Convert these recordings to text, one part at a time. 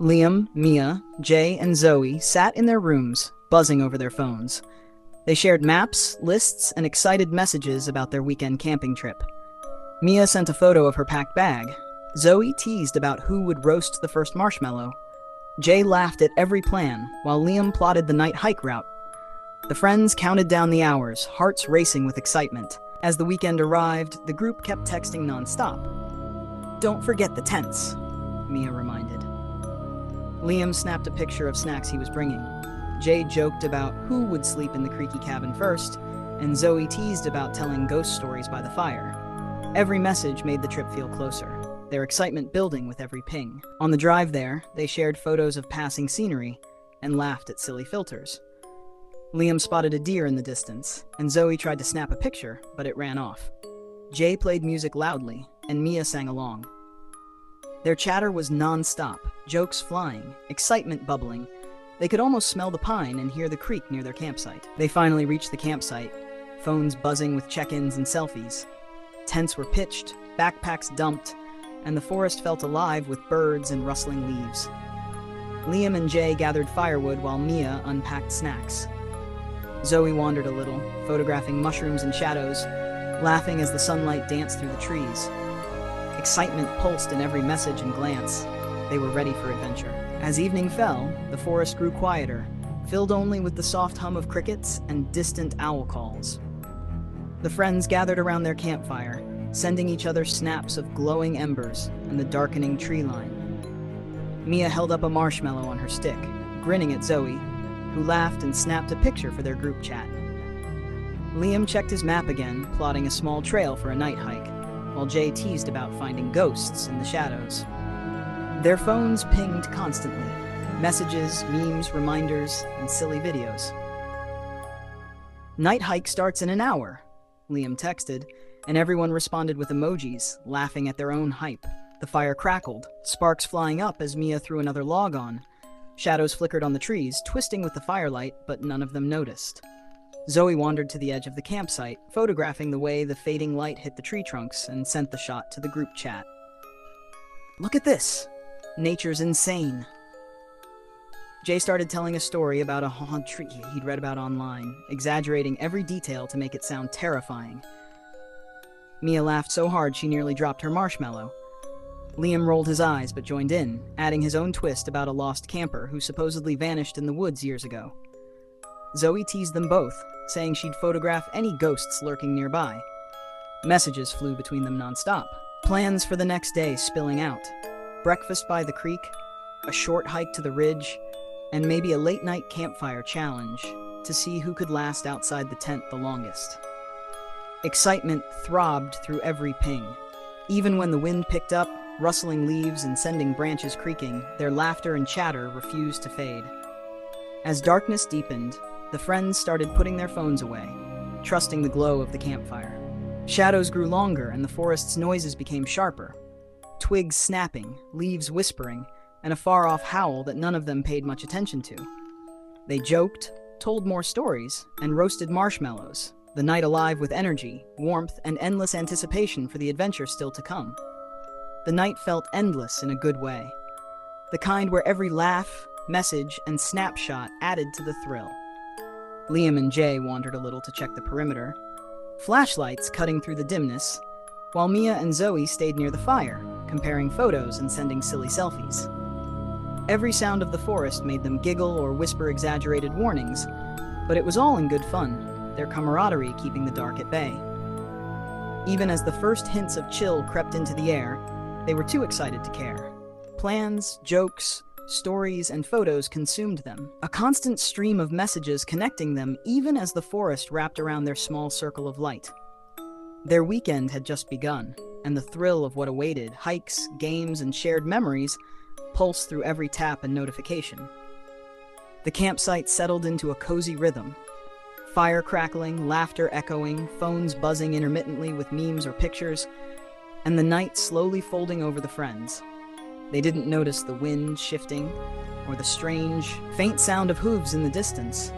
Liam, Mia, Jay, and Zoe sat in their rooms, buzzing over their phones. They shared maps, lists, and excited messages about their weekend camping trip. Mia sent a photo of her packed bag. Zoe teased about who would roast the first marshmallow. Jay laughed at every plan, while Liam plotted the night hike route. The friends counted down the hours, hearts racing with excitement. As the weekend arrived, the group kept texting nonstop. "Don't forget the tents," Mia reminded. Liam snapped a picture of snacks he was bringing. Jay joked about who would sleep in the creaky cabin first, and Zoe teased about telling ghost stories by the fire. Every message made the trip feel closer, their excitement building with every ping. On the drive there, they shared photos of passing scenery and laughed at silly filters. Liam spotted a deer in the distance, and Zoe tried to snap a picture, but it ran off. Jay played music loudly, and Mia sang along. Their chatter was non-stop, jokes flying, excitement bubbling. They could almost smell the pine and hear the creek near their campsite. They finally reached the campsite, phones buzzing with check-ins and selfies. Tents were pitched, backpacks dumped, and the forest felt alive with birds and rustling leaves. Liam and Jay gathered firewood while Mia unpacked snacks. Zoe wandered a little, photographing mushrooms and shadows, laughing as the sunlight danced through the trees. Excitement pulsed in every message and glance. They were ready for adventure. As evening fell, the forest grew quieter, filled only with the soft hum of crickets and distant owl calls. The friends gathered around their campfire, sending each other snaps of glowing embers and the darkening tree line. Mia held up a marshmallow on her stick, grinning at Zoe, who laughed and snapped a picture for their group chat. Liam checked his map again, plotting a small trail for a night hike, while Jay teased about finding ghosts in the shadows. Their phones pinged constantly, messages, memes, reminders, and silly videos. "Night hike starts in an hour," Liam texted, and everyone responded with emojis, laughing at their own hype. The fire crackled, sparks flying up as Mia threw another log on. Shadows flickered on the trees, twisting with the firelight, but none of them noticed. Zoe wandered to the edge of the campsite, photographing the way the fading light hit the tree trunks, and sent the shot to the group chat. "Look at this! Nature's insane." Jay started telling a story about a haunted tree he'd read about online, exaggerating every detail to make it sound terrifying. Mia laughed so hard she nearly dropped her marshmallow. Liam rolled his eyes but joined in, adding his own twist about a lost camper who supposedly vanished in the woods years ago. Zoe teased them both, saying she'd photograph any ghosts lurking nearby. Messages flew between them nonstop, plans for the next day spilling out. Breakfast by the creek, a short hike to the ridge, and maybe a late-night campfire challenge to see who could last outside the tent the longest. Excitement throbbed through every ping. Even when the wind picked up, rustling leaves and sending branches creaking, their laughter and chatter refused to fade. As darkness deepened, the friends started putting their phones away, trusting the glow of the campfire. Shadows grew longer and the forest's noises became sharper. Twigs snapping, leaves whispering, and a far-off howl that none of them paid much attention to. They joked, told more stories, and roasted marshmallows, the night alive with energy, warmth, and endless anticipation for the adventure still to come. The night felt endless in a good way, the kind where every laugh, message, and snapshot added to the thrill. Liam and Jay wandered a little to check the perimeter, flashlights cutting through the dimness, while Mia and Zoe stayed near the fire, comparing photos and sending silly selfies. Every sound of the forest made them giggle or whisper exaggerated warnings, but it was all in good fun, their camaraderie keeping the dark at bay. Even as the first hints of chill crept into the air, they were too excited to care. Plans, jokes, stories, and photos consumed them, a constant stream of messages connecting them even as the forest wrapped around their small circle of light. Their weekend had just begun, and the thrill of what awaited, hikes, games, and shared memories, pulsed through every tap and notification. The campsite settled into a cozy rhythm. Fire crackling, laughter echoing, phones buzzing intermittently with memes or pictures, and the night slowly folding over the friends. They didn't notice the wind shifting or the strange, faint sound of hooves in the distance,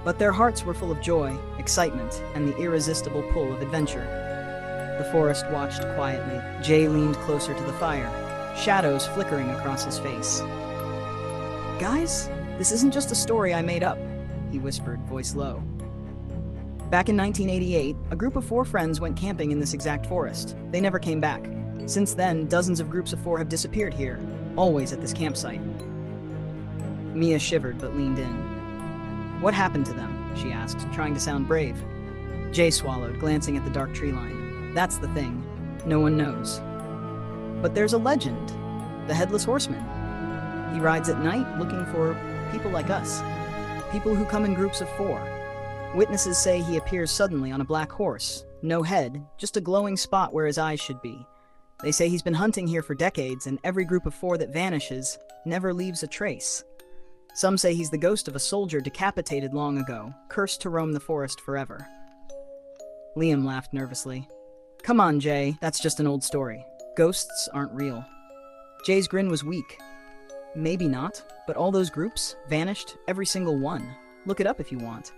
but their hearts were full of joy, excitement, and the irresistible pull of adventure. The forest watched quietly. Jay leaned closer to the fire, shadows flickering across his face. Guys, this isn't just a story I made up, he whispered, voice low. Back in 1988, a group of 4 friends went camping in this exact forest. They never came back. Since then, dozens of groups of 4 have disappeared here, always at this campsite. Mia shivered but leaned in. What happened to them? She asked, trying to sound brave. Jay swallowed, glancing at the dark tree line. That's the thing. No one knows. But there's a legend. The Headless Horseman. He rides at night looking for people like us. People who come in groups of 4. Witnesses say he appears suddenly on a black horse. No head, just a glowing spot where his eyes should be. They say he's been hunting here for decades, and every group of 4 that vanishes never leaves a trace. Some say he's the ghost of a soldier decapitated long ago, cursed to roam the forest forever. Liam laughed nervously. Come on, Jay, that's just an old story. Ghosts aren't real. Jay's grin was weak. Maybe not, but all those groups vanished, every single one. Look it up if you want.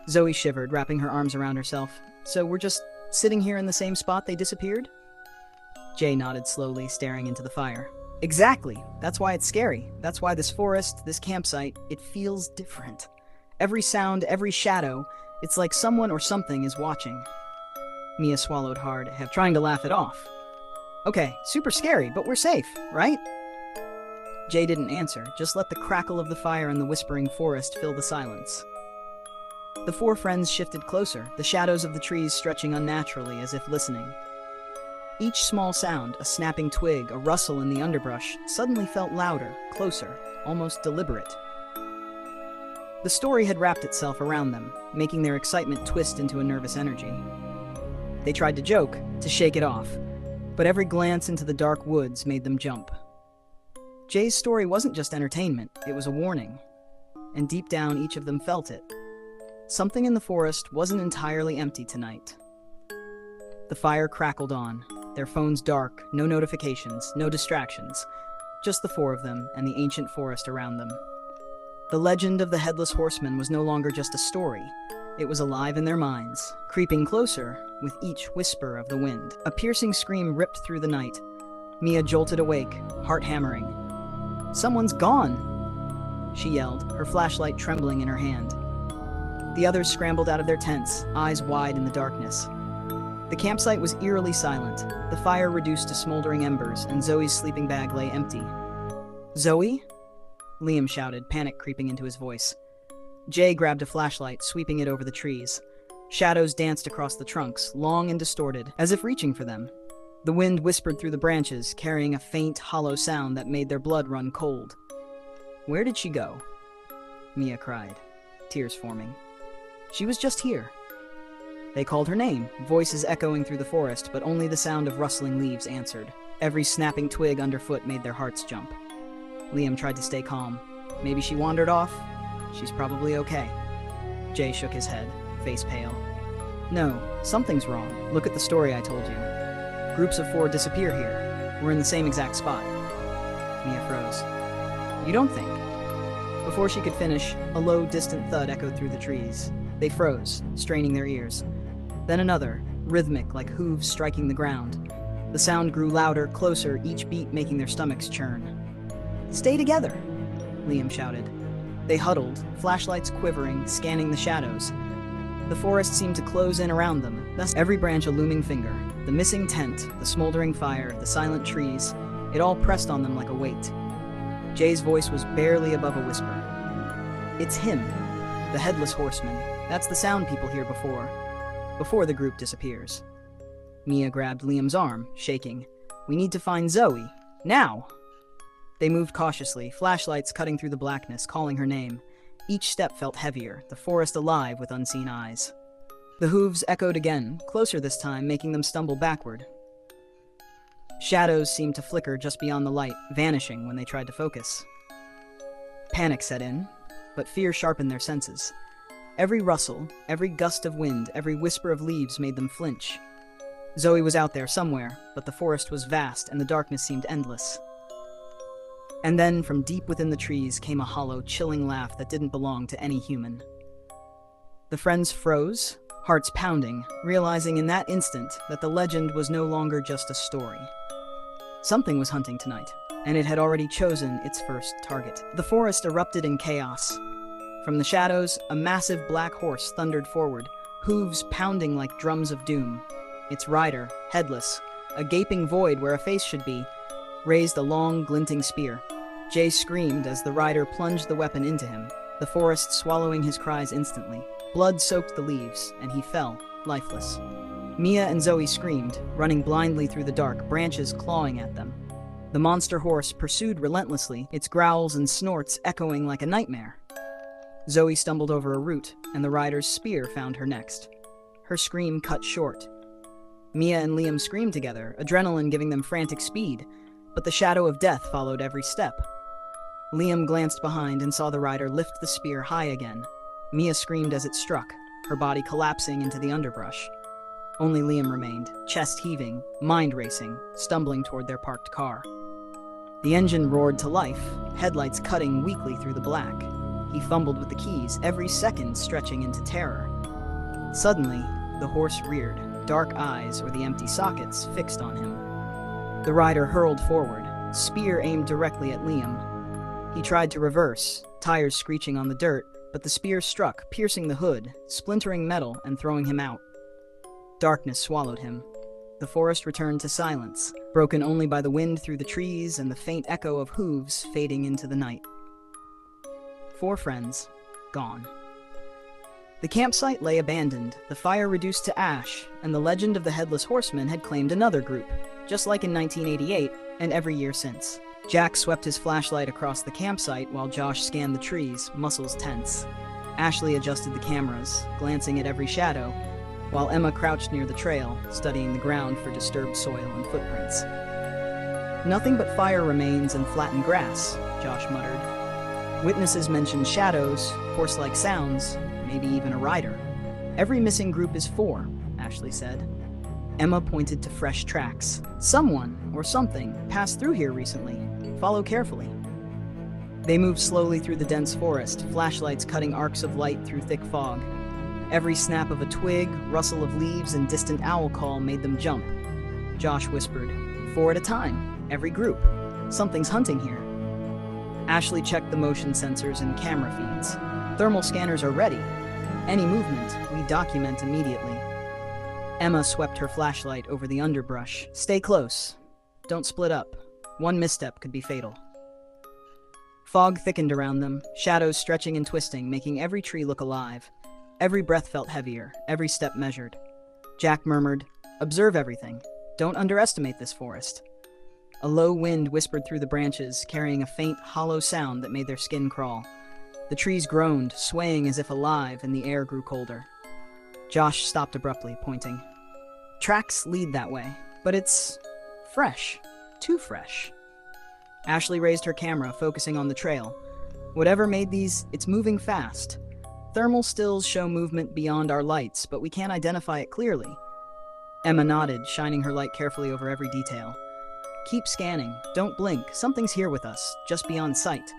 Zoe shivered, wrapping her arms around herself. So we're just sitting here in the same spot they disappeared? Jay nodded slowly, staring into the fire. Exactly. That's why it's scary. That's why this forest, this campsite, it feels different. Every sound, every shadow, it's like someone or something is watching. Mia swallowed hard, trying to laugh it off. Okay, super scary, but we're safe, right? Jay didn't answer, just let the crackle of the fire and the whispering forest fill the silence. The 4 friends shifted closer, the shadows of the trees stretching unnaturally as if listening. Each small sound, a snapping twig, a rustle in the underbrush, suddenly felt louder, closer, almost deliberate. The story had wrapped itself around them, making their excitement twist into a nervous energy. They tried to joke, to shake it off, but every glance into the dark woods made them jump. Jay's story wasn't just entertainment, it was a warning. And deep down, each of them felt it. Something in the forest wasn't entirely empty tonight. The fire crackled on, their phones dark, no notifications, no distractions, just the 4 of them and the ancient forest around them. The legend of the Headless Horseman was no longer just a story. It was alive in their minds, creeping closer with each whisper of the wind. A piercing scream ripped through the night. Mia jolted awake, heart hammering. Someone's gone! She yelled, her flashlight trembling in her hand. The others scrambled out of their tents, eyes wide in the darkness. The campsite was eerily silent, the fire reduced to smoldering embers, and Zoe's sleeping bag lay empty. Zoe? Liam shouted, panic creeping into his voice. Jay grabbed a flashlight, sweeping it over the trees. Shadows danced across the trunks, long and distorted, as if reaching for them. The wind whispered through the branches, carrying a faint, hollow sound that made their blood run cold. Where did she go? Mia cried, tears forming. She was just here. They called her name, voices echoing through the forest, but only the sound of rustling leaves answered. Every snapping twig underfoot made their hearts jump. Liam tried to stay calm. Maybe she wandered off. She's probably okay. Jay shook his head, face pale. No, something's wrong. Look at the story I told you. Groups of 4 disappear here. We're in the same exact spot. Mia froze. You don't think? Before she could finish, a low, distant thud echoed through the trees. They froze, straining their ears. Then another, rhythmic like hooves striking the ground. The sound grew louder, closer, each beat making their stomachs churn. Stay together, Liam shouted. They huddled, flashlights quivering, scanning the shadows. The forest seemed to close in around them, thus every branch a looming finger. The missing tent, the smoldering fire, the silent trees, it all pressed on them like a weight. Jay's voice was barely above a whisper. It's him, the Headless Horseman. That's the sound people hear before the group disappears. Mia grabbed Liam's arm, shaking. We need to find Zoe. Now! They moved cautiously, flashlights cutting through the blackness, calling her name. Each step felt heavier, the forest alive with unseen eyes. The hooves echoed again, closer this time, making them stumble backward. Shadows seemed to flicker just beyond the light, vanishing when they tried to focus. Panic set in, but fear sharpened their senses. Every rustle, every gust of wind, every whisper of leaves made them flinch. Zoe was out there somewhere, but the forest was vast and the darkness seemed endless. And then, from deep within the trees, came a hollow, chilling laugh that didn't belong to any human. The friends froze, hearts pounding, realizing in that instant that the legend was no longer just a story. Something was hunting tonight, and it had already chosen its first target. The forest erupted in chaos. From the shadows, a massive black horse thundered forward, hooves pounding like drums of doom. Its rider, Headless, a gaping void where a face should be, raised a long, glinting spear. Jay screamed as the rider plunged the weapon into him, the forest swallowing his cries instantly. Blood soaked the leaves, and he fell, lifeless. Mia and Zoe screamed, running blindly through the dark, branches clawing at them. The monster horse pursued relentlessly, its growls and snorts echoing like a nightmare. Zoe stumbled over a root, and the rider's spear found her next. Her scream cut short. Mia and Liam screamed together, adrenaline giving them frantic speed, but the shadow of death followed every step. Liam glanced behind and saw the rider lift the spear high again. Mia screamed as it struck, her body collapsing into the underbrush. Only Liam remained, chest heaving, mind racing, stumbling toward their parked car. The engine roared to life, headlights cutting weakly through the black. He fumbled with the keys, every second stretching into terror. Suddenly, the horse reared, dark eyes or the empty sockets fixed on him. The rider hurled forward, spear aimed directly at Liam. He tried to reverse, tires screeching on the dirt, but the spear struck, piercing the hood, splintering metal and throwing him out. Darkness swallowed him. The forest returned to silence, broken only by the wind through the trees and the faint echo of hooves fading into the night. 4 friends, gone. The campsite lay abandoned, the fire reduced to ash, and the legend of the Headless Horseman had claimed another group, just like in 1988 and every year since. Jack swept his flashlight across the campsite while Josh scanned the trees, muscles tense. Ashley adjusted the cameras, glancing at every shadow, while Emma crouched near the trail, studying the ground for disturbed soil and footprints. Nothing but fire remains and flattened grass, Josh muttered. Witnesses mentioned shadows, horse-like sounds, maybe even a rider. Every missing group is 4, Ashley said. Emma pointed to fresh tracks. Someone, or something, passed through here recently. Follow carefully. They moved slowly through the dense forest, flashlights cutting arcs of light through thick fog. Every snap of a twig, rustle of leaves, and distant owl call made them jump. Josh whispered, 4 at a time, every group. Something's hunting here. Ashley checked the motion sensors and camera feeds. Thermal scanners are ready. Any movement, we document immediately. Emma swept her flashlight over the underbrush. Stay close. Don't split up. One misstep could be fatal. Fog thickened around them, shadows stretching and twisting, making every tree look alive. Every breath felt heavier, every step measured. Jack murmured, "Observe everything. Don't underestimate this forest." A low wind whispered through the branches, carrying a faint, hollow sound that made their skin crawl. The trees groaned, swaying as if alive, and the air grew colder. Josh stopped abruptly, pointing. Tracks lead that way, but it's fresh. Too fresh. Ashley raised her camera, focusing on the trail. Whatever made these, it's moving fast. Thermal stills show movement beyond our lights, but we can't identify it clearly. Emma nodded, shining her light carefully over every detail. Keep scanning. Don't blink. Something's here with us, just beyond sight.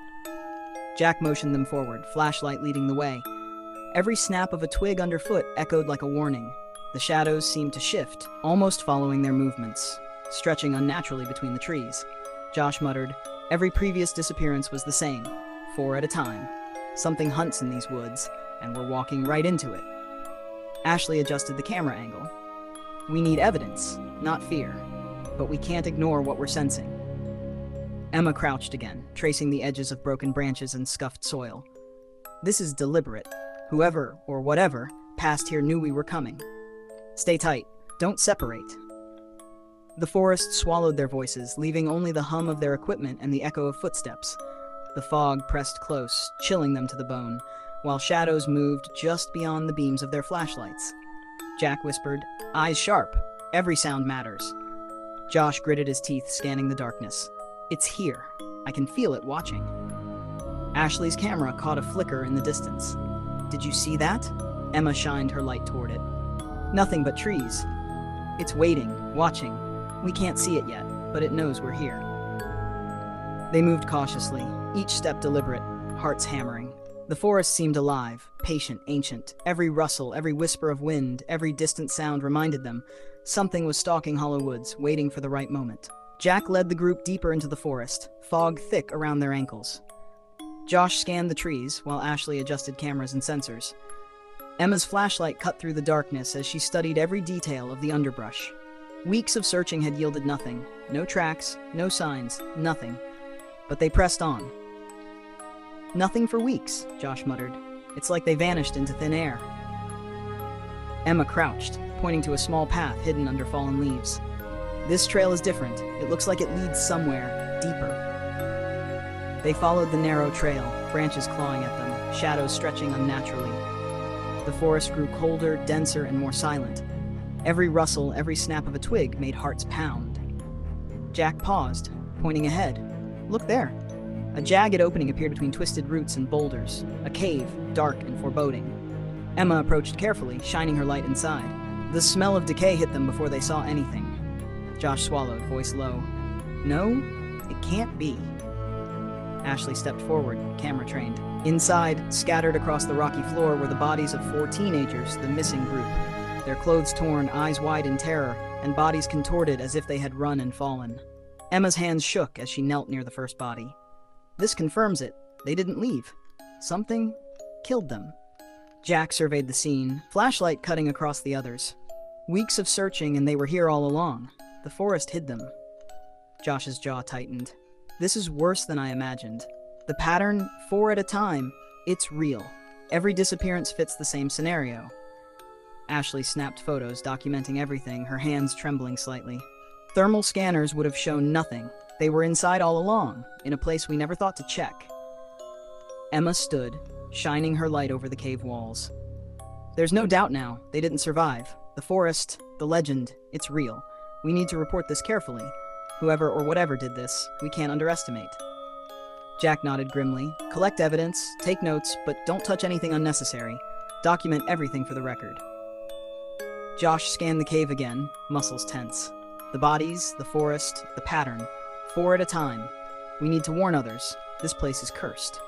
Jack motioned them forward, flashlight leading the way. Every snap of a twig underfoot echoed like a warning. The shadows seemed to shift, almost following their movements, stretching unnaturally between the trees. Josh muttered, "Every previous disappearance was the same, 4 at a time. Something hunts in these woods, and we're walking right into it." Ashley adjusted the camera angle. "We need evidence, not fear, but we can't ignore what we're sensing." Emma crouched again, tracing the edges of broken branches and scuffed soil. "This is deliberate. Whoever, or whatever, passed here knew we were coming. Stay tight. Don't separate." The forest swallowed their voices, leaving only the hum of their equipment and the echo of footsteps. The fog pressed close, chilling them to the bone, while shadows moved just beyond the beams of their flashlights. Jack whispered, "Eyes sharp. Every sound matters." Josh gritted his teeth, scanning the darkness. "It's here. I can feel it watching." Ashley's camera caught a flicker in the distance. "Did you see that?" Emma shined her light toward it. "Nothing but trees. It's waiting, watching. We can't see it yet, but it knows we're here." They moved cautiously, each step deliberate, hearts hammering. The forest seemed alive, patient, ancient. Every rustle, every whisper of wind, every distant sound reminded them something was stalking Hollow Woods, waiting for the right moment. Jack led the group deeper into the forest, fog thick around their ankles. Josh scanned the trees, while Ashley adjusted cameras and sensors. Emma's flashlight cut through the darkness as she studied every detail of the underbrush. Weeks of searching had yielded nothing. No tracks, no signs, nothing. But they pressed on. "Nothing for weeks," Josh muttered. "It's like they vanished into thin air." Emma crouched, pointing to a small path hidden under fallen leaves. "This trail is different. It looks like it leads somewhere, deeper." They followed the narrow trail, branches clawing at them, shadows stretching unnaturally. The forest grew colder, denser, and more silent. Every rustle, every snap of a twig made hearts pound. Jack paused, pointing ahead. "Look there." A jagged opening appeared between twisted roots and boulders, a cave, dark and foreboding. Emma approached carefully, shining her light inside. The smell of decay hit them before they saw anything. Josh swallowed, voice low. "No, it can't be." Ashley stepped forward, camera trained. Inside, scattered across the rocky floor, were the bodies of 4 teenagers, the missing group. Their clothes torn, eyes wide in terror, and bodies contorted as if they had run and fallen. Emma's hands shook as she knelt near the first body. "This confirms it. They didn't leave. Something killed them." Jack surveyed the scene, flashlight cutting across the others. Weeks of searching and they were here all along. The forest hid them. Josh's jaw tightened. "This is worse than I imagined. The pattern, 4 at a time, it's real. Every disappearance fits the same scenario." Ashley snapped photos documenting everything, her hands trembling slightly. "Thermal scanners would have shown nothing. They were inside all along, in a place we never thought to check." Emma stood, shining her light over the cave walls. "There's no doubt now, they didn't survive. The forest, the legend, it's real. We need to report this carefully. Whoever or whatever did this, we can't underestimate." Jack nodded grimly. "Collect evidence, take notes, but don't touch anything unnecessary. Document everything for the record." Josh scanned the cave again, muscles tense. The bodies, the forest, the pattern. 4 at a time. We need to warn others. This place is cursed.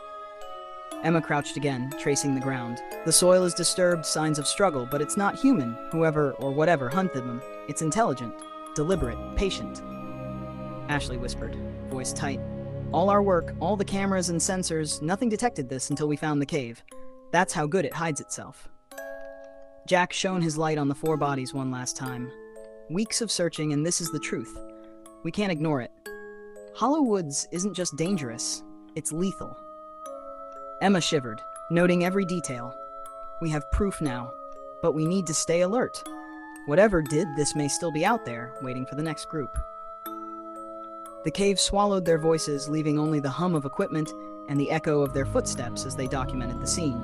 Emma crouched again, tracing the ground. "The soil is disturbed, signs of struggle, but it's not human. Whoever or whatever hunted them. It's intelligent, deliberate, patient." Ashley whispered, voice tight. "All our work, all the cameras and sensors, nothing detected this until we found the cave. That's how good it hides itself." Jack shone his light on the 4 bodies one last time. Weeks of searching, and this is the truth. We can't ignore it. Hollow Woods isn't just dangerous, it's lethal. Emma shivered, noting every detail. "We have proof now, but we need to stay alert. Whatever did this may still be out there, waiting for the next group." The cave swallowed their voices, leaving only the hum of equipment and the echo of their footsteps as they documented the scene.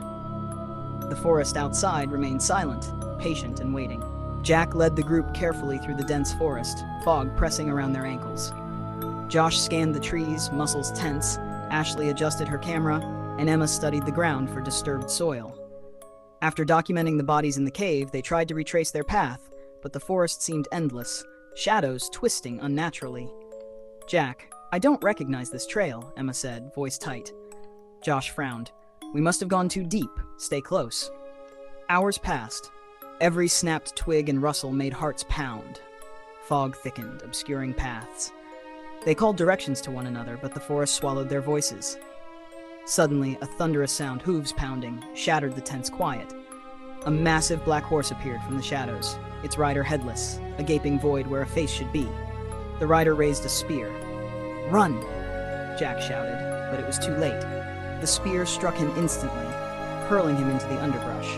The forest outside remained silent, patient and waiting. Jack led the group carefully through the dense forest, fog pressing around their ankles. Josh scanned the trees, muscles tense. Ashley adjusted her camera, and Emma studied the ground for disturbed soil. After documenting the bodies in the cave, they tried to retrace their path, but the forest seemed endless, shadows twisting unnaturally. "Jack, I don't recognize this trail," Emma said, voice tight. Josh frowned. "We must have gone too deep. Stay close." Hours passed. Every snapped twig and rustle made hearts pound. Fog thickened, obscuring paths. They called directions to one another, but the forest swallowed their voices. Suddenly, a thunderous sound, hooves pounding, shattered the tense quiet. A massive black horse appeared from the shadows, its rider headless, a gaping void where a face should be. The rider raised a spear. "Run!" Jack shouted, but it was too late. The spear struck him instantly, hurling him into the underbrush.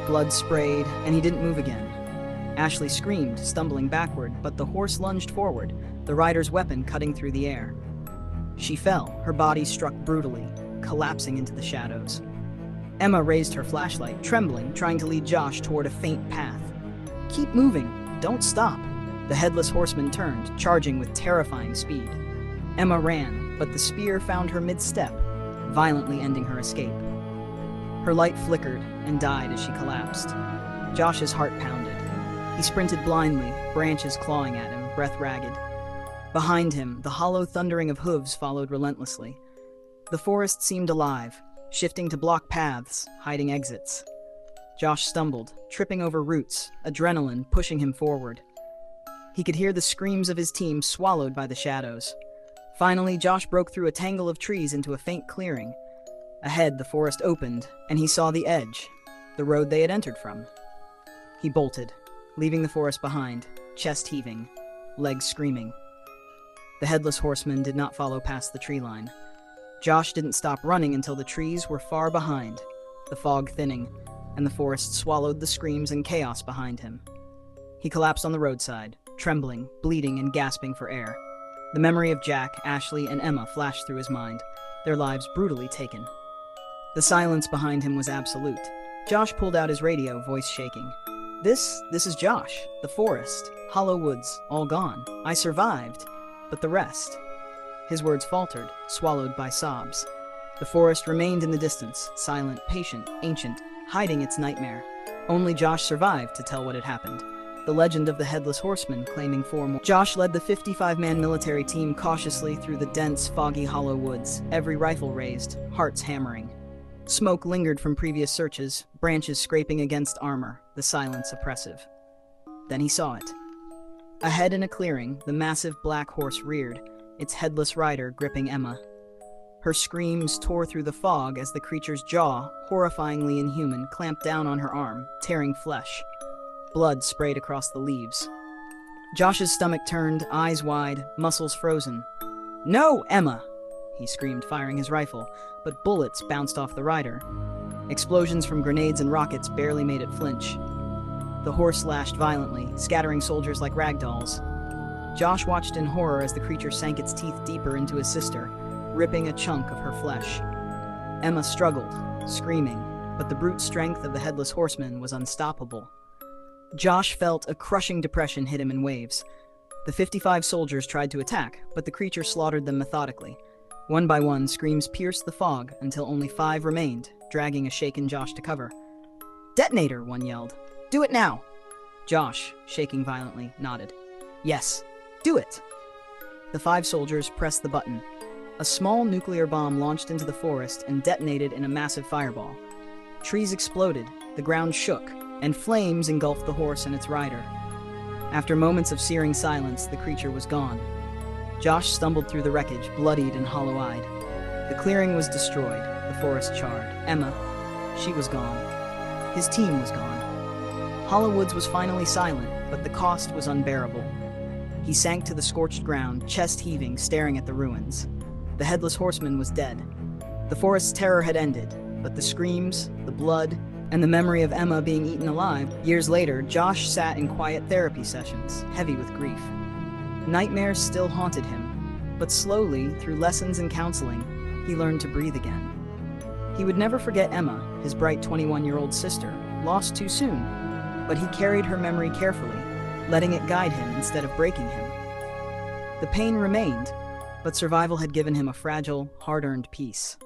Blood sprayed, and he didn't move again. Ashley screamed, stumbling backward, but the horse lunged forward, the rider's weapon cutting through the air. She fell, her body struck brutally, collapsing into the shadows. Emma raised her flashlight, trembling, trying to lead Josh toward a faint path. "Keep moving, don't stop." The Headless Horseman turned, charging with terrifying speed. Emma ran, but the spear found her mid-step, violently ending her escape. Her light flickered and died as she collapsed. Josh's heart pounded. He sprinted blindly, branches clawing at him, breath ragged. Behind him, the hollow thundering of hooves followed relentlessly. The forest seemed alive, shifting to block paths, hiding exits. Josh stumbled, tripping over roots, adrenaline pushing him forward. He could hear the screams of his team swallowed by the shadows. Finally, Josh broke through a tangle of trees into a faint clearing. Ahead, the forest opened, and he saw the edge, the road they had entered from. He bolted, leaving the forest behind, chest heaving, legs screaming. The Headless Horseman did not follow past the tree line. Josh didn't stop running until the trees were far behind, the fog thinning, and the forest swallowed the screams and chaos behind him. He collapsed on the roadside, trembling, bleeding, and gasping for air. The memory of Jack, Ashley, and Emma flashed through his mind, their lives brutally taken. The silence behind him was absolute. Josh pulled out his radio, voice shaking. This is Josh. The forest, hollow woods, all gone. I survived, but the rest. His words faltered, swallowed by sobs. The forest remained in the distance, silent, patient, ancient, hiding its nightmare. Only Josh survived to tell what had happened. The legend of the Headless Horseman claiming 4 more. Josh led the 55-man military team cautiously through the dense, foggy hollow woods, every rifle raised, hearts hammering. Smoke lingered from previous searches, branches scraping against armor, the silence oppressive. Then he saw it. Ahead in a clearing, the massive black horse reared, its headless rider gripping Emma. Her screams tore through the fog as the creature's jaw, horrifyingly inhuman, clamped down on her arm, tearing flesh. Blood sprayed across the leaves. Josh's stomach turned, eyes wide, muscles frozen. "No, Emma!" he screamed, firing his rifle, but bullets bounced off the rider. Explosions from grenades and rockets barely made it flinch. The horse lashed violently, scattering soldiers like ragdolls. Josh watched in horror as the creature sank its teeth deeper into his sister, ripping a chunk of her flesh. Emma struggled, screaming, but the brute strength of the Headless Horseman was unstoppable. Josh felt a crushing depression hit him in waves. The 55 soldiers tried to attack, but the creature slaughtered them methodically. One by one, screams pierced the fog until only 5 remained, dragging a shaken Josh to cover. "Detonator!" one yelled. "Do it now!" Josh, shaking violently, nodded. "Yes, do it!" The 5 soldiers pressed the button. A small nuclear bomb launched into the forest and detonated in a massive fireball. Trees exploded, the ground shook, and flames engulfed the horse and its rider. After moments of searing silence, the creature was gone. Josh stumbled through the wreckage, bloodied and hollow-eyed. The clearing was destroyed, the forest charred. Emma, she was gone. His team was gone. Hollow Woods was finally silent, but the cost was unbearable. He sank to the scorched ground, chest heaving, staring at the ruins. The Headless Horseman was dead. The forest's terror had ended, but the screams, the blood, and the memory of Emma being eaten alive. Years later, Josh sat in quiet therapy sessions, heavy with grief. Nightmares still haunted him, but slowly, through lessons and counseling, he learned to breathe again. He would never forget Emma, his bright 21-year-old sister, lost too soon, but he carried her memory carefully, letting it guide him instead of breaking him. The pain remained, but survival had given him a fragile, hard-earned peace.